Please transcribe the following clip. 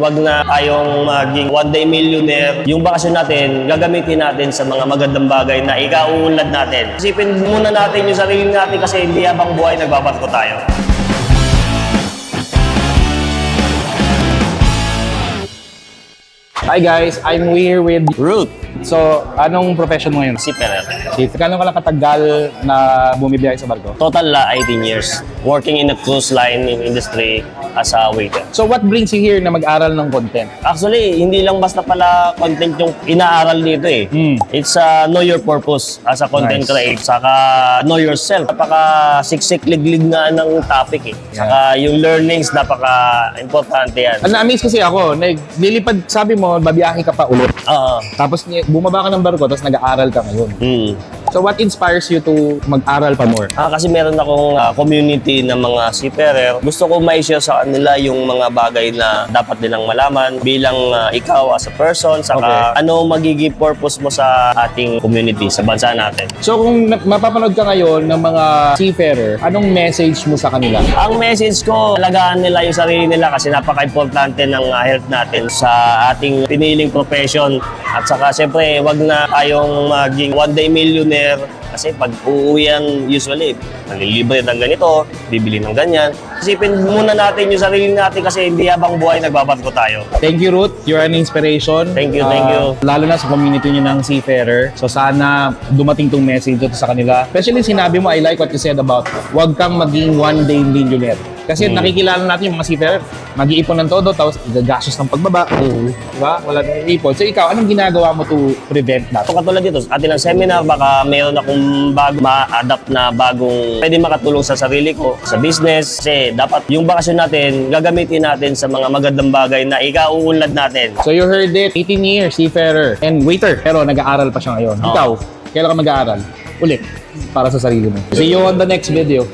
Wag na tayong maging one day millionaire. Yung bakasyon natin, gagamitin natin sa mga magandang bagay na ikauunlad natin. Isipin muna natin yung sarili natin kasi hindi habang buhay nagbabarko tayo. Hi guys, I'm here with Ruth, So, anong profession mo ngayon? seafarer. Kano ka lang katagal na bumibiyahe sa barko? Total 18 years. Working in a cruise line industry as a waiter. So, what brings you here na mag-aral ng content? Actually, hindi lang basta pala content yung inaaral dito eh. It's know your purpose as a content Nice. creator. Saka know yourself. Napaka siksik liglig nga ng topic eh. Saka yung learnings, napaka importante yan. Na-amaze kasi ako, nilipad, sabi mo, babiyahe ka pa ulit. Tapos bumaba ka ng barko, tapos nag-aaral ka ngayon. So, what inspires you to mag-aral pa more? Kasi meron akong community ng mga seafarer. Gusto ko ma-share sa kanila yung mga bagay na dapat nilang malaman bilang ikaw as a person, saka ano magiging purpose mo sa ating community, sa bansa natin. So, kung mapapanood ka ngayon ng mga seafarer, anong message mo sa kanila? Ang message ko, alagaan nila yung sarili nila kasi napaka-importante ng health natin sa ating piniling profession. At saka siyempre, wag na tayong maging one day millionaire kasi pag uuwian usually, malilibre ng ganito, bibili ng ganyan. Isipin muna natin yung sarili natin kasi hindi habang buhay nagbabarko tayo. Thank you, Ruth. You're an inspiration. Thank you, thank you. Lalo na sa community niyo ng seafarer. So sana dumating tong message ito sa kanila. Especially sinabi mo, I like what you said about wag kang maging one day millionaire. Kasi nakikilala natin yung mga seafarer, mag-iipon ng todo, tapos gagastos ng pagbaba. Diba? Wala nang iipon. So ikaw, anong ginagawa mo to prevent that? So katulad dito, sa atin ng seminar, baka mayroon akong ma-adapt na bagong pwede makatulong sa sarili ko, sa business. Kasi dapat yung bakasyon natin, gagamitin natin sa mga magandang bagay na ikauunlad natin. So you heard it, 18 years, seafarer, and waiter. Pero nag-aaral pa siya ngayon. Ikaw, kailan ka mag-aaral? Ulit, para sa sarili mo. See you on the next video.